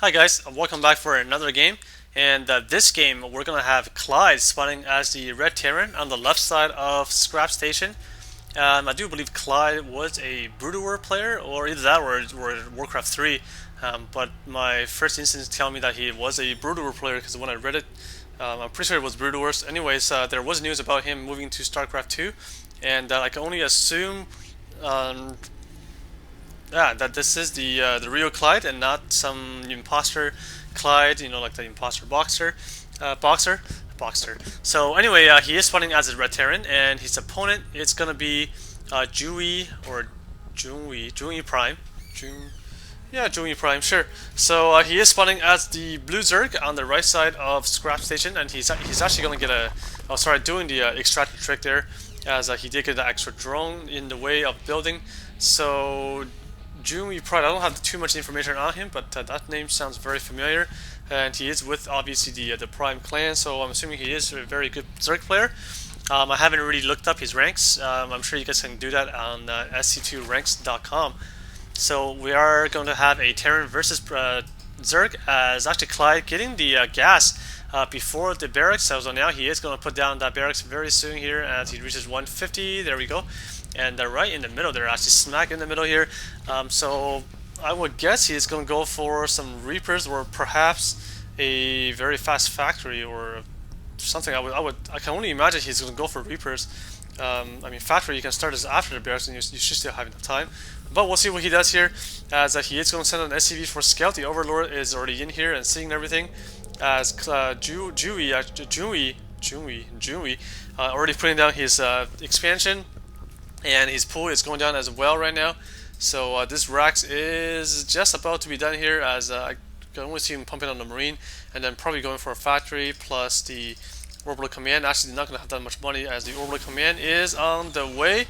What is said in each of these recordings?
Hi guys, welcome back for another game. And this game, we're gonna have Clide spawning as the Red Terran on the left side of Scrap Station. I do believe Clide was a Brood War player, or either that or Warcraft 3. But my first instance tell me that he was a Brood War player because when I read it, I'm pretty sure it was Brood Wars. Anyways, there was news about him moving to Starcraft 2, and I can only assume um, yeah, that this is the real Clide and not some imposter Clide, like the imposter boxer. So anyway, he is spawning as a Red Terran, and his opponent is gonna be JunwiPrime. JunwiPrime, sure. So he is spawning as the Blue Zerg on the right side of Scrap Station, and he's actually gonna get doing the extraction trick there, as he did get the extra drone in the way of building. So JunwiPrime, I don't have too much information on him, but that name sounds very familiar, and he is with obviously the Prime clan, so I'm assuming he is a very good Zerg player. I haven't really looked up his ranks. I'm sure you guys can do that on sc2ranks.com. So we are going to have a Terran versus Zerg, as actually Clide getting the gas before the barracks. So now he is going to put down that barracks very soon here as he reaches 150. There we go. And right in the middle, they're actually smack in the middle here. So I would guess he's going to go for some Reapers or perhaps a very fast factory or something. I can only imagine he's going to go for Reapers. I mean, factory you can start this after the barracks, and you should still have enough time. But we'll see what he does here, as he is going to send an SCV for scout. The Overlord is already in here and seeing everything, as Junwi already putting down his expansion, and his pool is going down as well right now. So this Rax is just about to be done here, as I can only see him pumping on the Marine, and then probably going for a factory plus the Orbital Command. Actually, they're not going to have that much money, as the Orbital Command is on the way.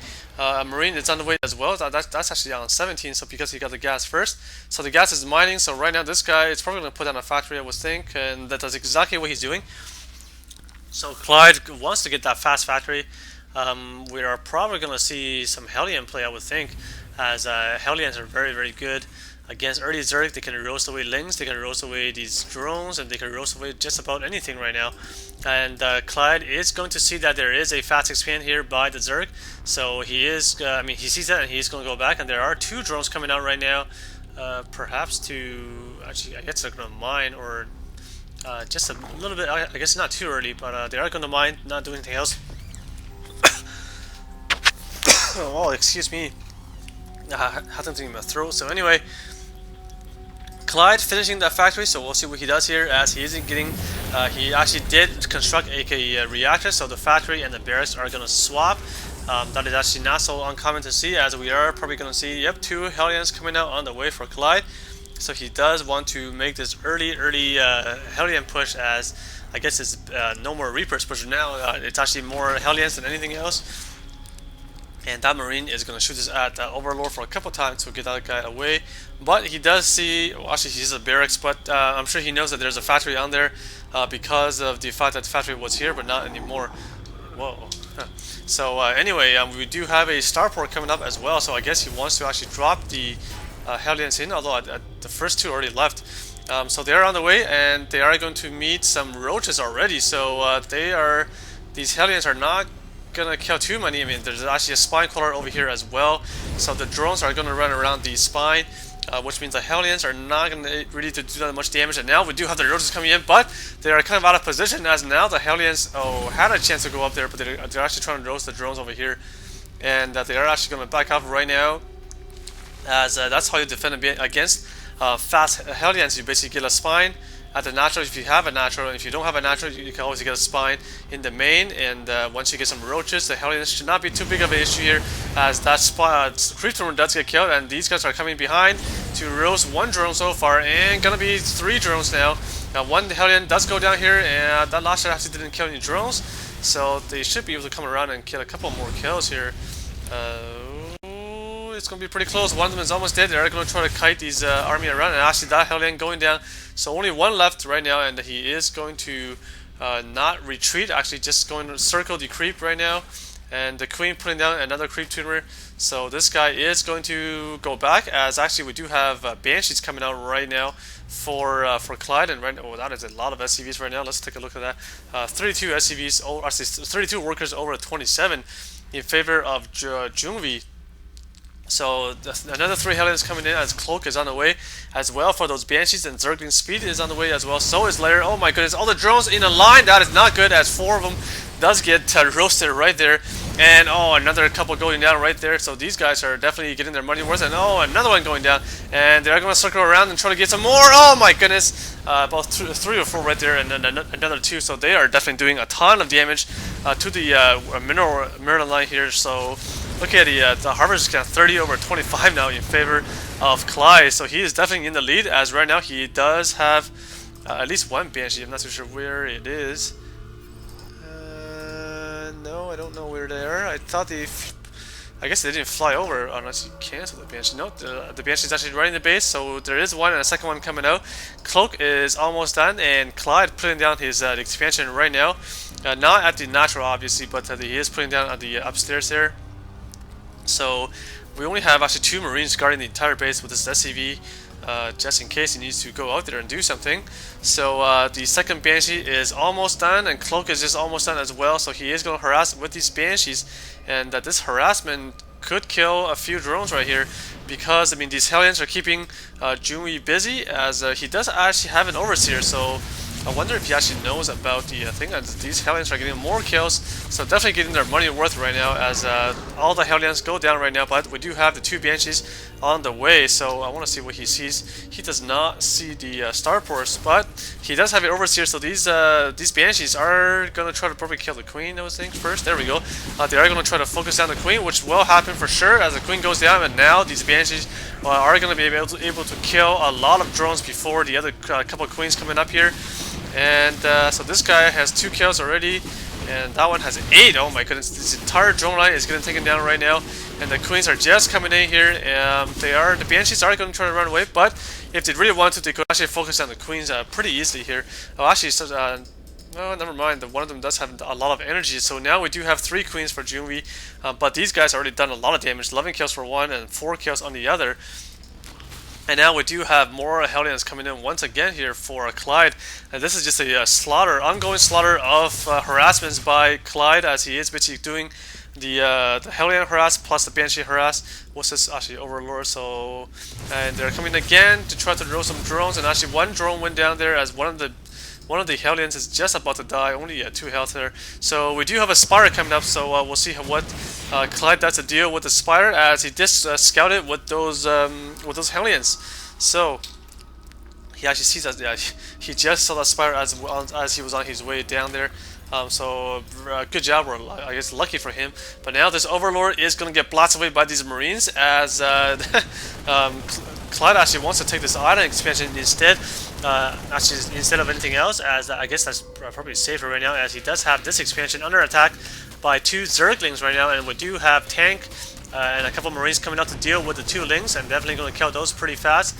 Marine is on the way as well. That's actually on 17, so because he got the gas first. So the gas is mining, so right now this guy is probably going to put down a factory, I would think, and that's exactly what he's doing. So Clide wants to get that fast factory. We are probably going to see some Hellion play, I would think, as Hellions are very, very good against early Zerg. They can roast away Lings, they can roast away these drones, and they can roast away just about anything right now. And Clide is going to see that there is a fast expand here by the Zerg, so he is, he sees that and he's going to go back, and there are two drones coming out right now, perhaps to, actually, I guess they're going to mine, or just a little bit, I guess not too early, but they are going to mine, not do anything else. Oh, excuse me. Had something in my throat. So anyway, Clide finishing that factory, so we'll see what he does here, as he isn't getting, he actually did construct a reactor, so the factory and the barracks are going to swap. That is actually not so uncommon to see, as we are probably going to see, yep, two Hellions coming out on the way for Clide. So he does want to make this early Hellion push, as I guess it's no more Reapers push now, it's actually more Hellions than anything else. And that Marine is going to shoot this at the Overlord for a couple times to get that guy away. But he does see, well, actually he sees a barracks, but I'm sure he knows that there's a factory on there because of the fact that the factory was here, but not anymore. Whoa. So anyway, we do have a starport coming up as well, so I guess he wants to actually drop the Hellions in, although the first two already left. So they are on the way, and they are going to meet some roaches already, so these Hellions are not gonna kill too many. I mean, there's actually a spine crawler over here as well, so the drones are gonna run around the spine, which means the Hellions are not gonna really do that much damage. And now we do have the roaches coming in, but they are kind of out of position, as now the Hellions had a chance to go up there, but they're actually trying to roast the drones over here, and they are actually gonna back up right now, as that's how you defend against fast Hellions. You basically get a spine at the natural if you have a natural, and if you don't have a natural, you can always get a spine in the main. And once you get some roaches, the Hellions should not be too big of an issue here, as that creep drone does get killed, and these guys are coming behind to roast one drone so far, and gonna be three drones now. Now one Hellion does go down here, and that last shot actually didn't kill any drones, so they should be able to come around and kill a couple more kills here. It's going to be pretty close. One of them is almost dead. They're going to try to kite these army around, and actually that Hellion going down. So only one left right now, and he is going to not retreat, actually just going to circle the creep right now, and the Queen putting down another creep tumor. So this guy is going to go back, as actually we do have Banshees coming out right now for Clide, and right now, oh, that is a lot of SCVs right now. Let's take a look at that. 32 SCVs, oh, actually 32 workers over 27 in favor of Junwi. So another 3 Hellions coming in, as Cloak is on the way as well for those Banshees, and Zergling Speed is on the way as well. So is Lair. Oh my goodness, all the drones in a line. That is not good, as 4 of them does get roasted right there. And oh, another couple going down right there. So these guys are definitely getting their money worth. And oh, another one going down. And they're going to circle around and try to get some more. Oh my goodness. About 3 or 4 right there, and then another 2. So they are definitely doing a ton of damage to the mineral line here. So look at the Harvest is got 30 over 25 now in favor of Clide. So he is definitely in the lead, as right now he does have at least 1 Banshee. I'm not too sure where it is. No, I don't know where they are. I thought I guess they didn't fly over unless you cancel the Banshee. No, the Banshee is actually right in the base, so there is one and a second one coming out. Cloak is almost done, and Clide putting down his expansion right now. Not at the natural, obviously, but he is putting down at the upstairs there. So we only have actually 2 Marines guarding the entire base with this SCV, just in case he needs to go out there and do something. So the second Banshee is almost done, and Cloak is just almost done as well. So he is going to harass with these Banshees, and this harassment could kill a few drones right here, because I mean these Hellions are keeping Junwi busy, as he does actually have an Overseer. So I wonder if he actually knows about the thing, and these Hellions are getting more kills, so definitely getting their money worth right now, as all the Hellions go down right now. But we do have the 2 Banshees on the way, so I want to see what he sees. He does not see the Starports, but he does have it Overseer, so these Banshees are going to try to probably kill the Queen, those things first. There we go. They are going to try to focus down the Queen, which will happen for sure as the Queen goes down, and now these Banshees are going to be able to kill a lot of drones before the other couple of Queens coming up here. And so this guy has 2 kills already, and that one has 8. Oh my goodness, this entire drone line is getting taken down right now, and the Queens are just coming in here. The Banshees are going to try to run away, but if they really want to, they could actually focus on the Queens pretty easily here. Oh, actually, so, well, never mind. One of them does have a lot of energy, so now we do have 3 Queens for Junwi, but these guys already done a lot of damage. 11 kills for one and 4 kills on the other. And now we do have more Hellions coming in once again here for Clide. And this is just a ongoing slaughter of harassments by Clide, as he is basically doing the Hellion harass plus the Banshee harass. What's this? Actually, Overlord. So, and they're coming again to try to throw some drones. And actually, 1 drone went down there, as one of the Hellions is just about to die, only 2 health there. So we do have a Spire coming up, so we'll see what Clide does to deal with the Spire, as he did scout it with those Hellions. So he actually sees that, yeah, he just saw that Spire as he was on his way down there. So good job, or I guess lucky for him. But now this Overlord is going to get blasted away by these Marines, as Clide actually wants to take this island expansion instead. Actually, instead of anything else, as I guess that's probably safer right now, as he does have this expansion under attack by 2 Zerglings right now, and we do have tank and a couple Marines coming out to deal with the 2 Lings, and definitely going to kill those pretty fast.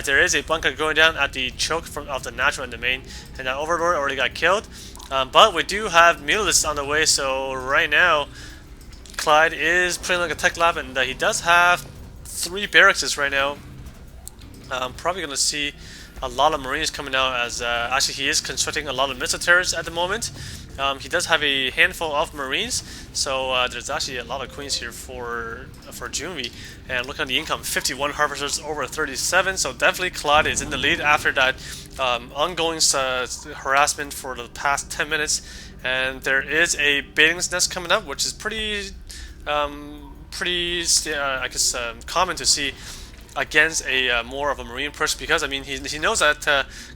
There is a bunker going down at the choke of the natural and the main, and that Overlord already got killed. But we do have Mutalisks on the way, so right now Clide is putting like a tech lab, and he does have 3 barracks right now. I'm probably going to see a lot of Marines coming out, as actually he is constructing a lot of missile turrets at the moment. He does have a handful of Marines, so there's actually a lot of Queens here for Junwi. And looking at the income, 51 Harvesters over 37, so definitely Clide is in the lead after that ongoing harassment for the past 10 minutes. And there is a Baitings Nest coming up, which is pretty I guess common to see against a more of a Marine push, because I mean he knows that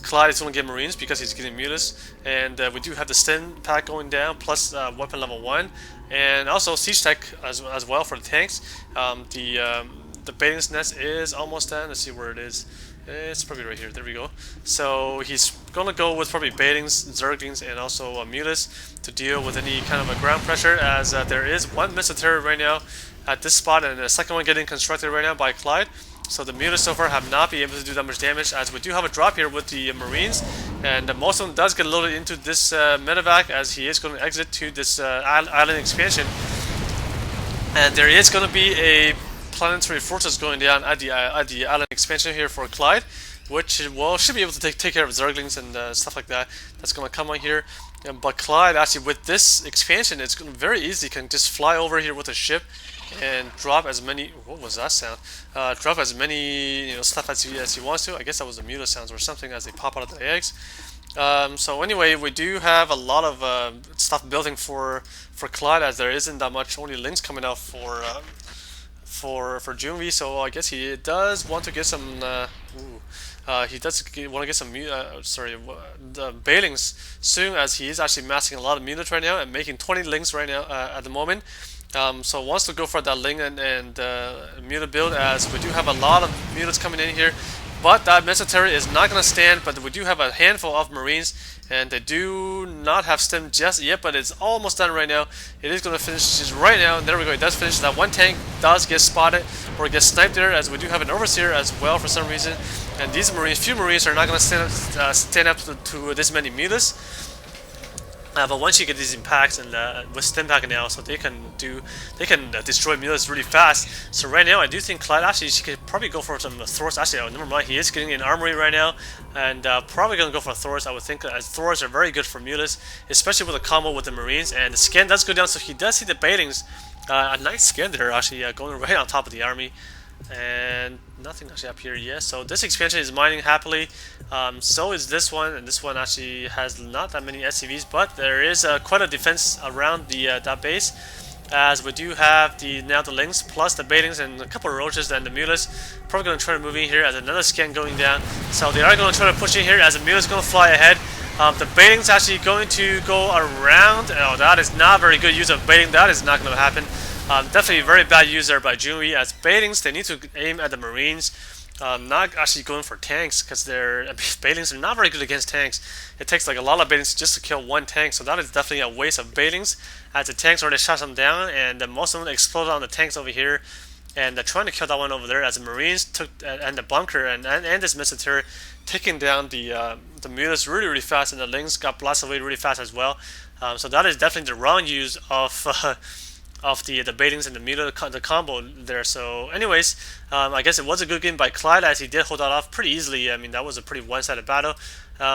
Clide is going to get Marines because he's getting Mutas, and we do have the Stim pack going down, plus weapon level 1, and also siege tech as well for the tanks. The Baitings Nest is almost done. Let's see where it is. It's probably right here. There we go. So he's going to go with probably Baitings, Zerglings, and also Mutas to deal with any kind of a ground pressure, as there is 1 missile turret right now at this spot, and the second one getting constructed right now by Clide. So the Mutas so far have not been able to do that much damage, as we do have a drop here with the Marines, and most of them does get loaded into this medevac, as he is going to exit to this island expansion. And there is going to be a planetary fortress going down at the island expansion here for Clide, which well should be able to take care of Zerglings and stuff like that. That's going to come on here. But Clide actually with this expansion, it's going to very easy can just fly over here with a ship and drop as many. What was that sound? Drop as many stuff as he wants to. I guess that was the muta sounds or something as they pop out of the eggs. So anyway, we do have a lot of stuff building for Clide, as there isn't that much only links coming out for Junwi. So I guess he does want to get some. He does want to get some the Bailings soon, as he is actually massing a lot of mutas right now and making 20 links right now at the moment. So wants to go for that ling and muta build, as we do have a lot of mutas coming in here. But that military is not going to stand, but we do have a handful of Marines, and they do not have stem just yet, but it's almost done right now. It is going to finish just right now, and there we go, it does finish. That one tank does get spotted, or get sniped there, as we do have an overseer as well for some reason. And these few Marines are not going to stand up to this many mutas. But once you get these impacts and with stim pack now, so they can destroy mutas really fast. So right now, I do think Clide actually she could probably go for some Thors. Actually, oh, never mind, he is getting an armory right now, and probably gonna go for Thors. I would think, as Thors are very good for mutas, especially with a combo with the Marines. And the scan does go down, so he does see the baitings. A nice scan there, actually going right on top of the army. And nothing actually up here yet. So this expansion is mining happily. So is this one, and this one actually has not that many SCVs, but there is quite a defense around the that base, as we do have the links plus the baitings and a couple of roaches and the mulas. Probably going to try to move in here as another scan going down. So they are going to try to push in here as the mulas going to fly ahead. The baiting's actually going to go around. Oh, that is not very good use of baiting. That is not going to happen. Definitely a very bad use there by Junwi, as baitings, they need to aim at the Marines, not actually going for tanks, because their baitings are not very good against tanks. It takes like a lot of baitings just to kill one tank, so that is definitely a waste of baitings, as the tanks already shot them down, and most of them exploded on the tanks over here. And they're trying to kill that one over there, as the Marines took and the bunker and this military taking down the mutas really fast, and the lings got blasted away really fast as well. So that is definitely the wrong use of the baitings and the combo there. So anyways, I guess it was a good game by Clide, as he did hold that off pretty easily. I mean, that was a pretty one-sided battle.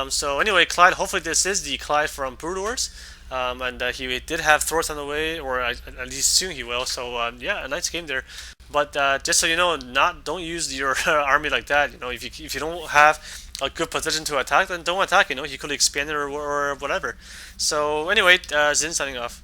So anyway, Clide, hopefully this is the Clide from Brood Wars. And he did have Thors on the way, or at least soon he will. So yeah, a nice game there. But just so you know, don't use your army like that. If you don't have a good position to attack, then don't attack. He could expand it or whatever. So anyway, Zin signing off.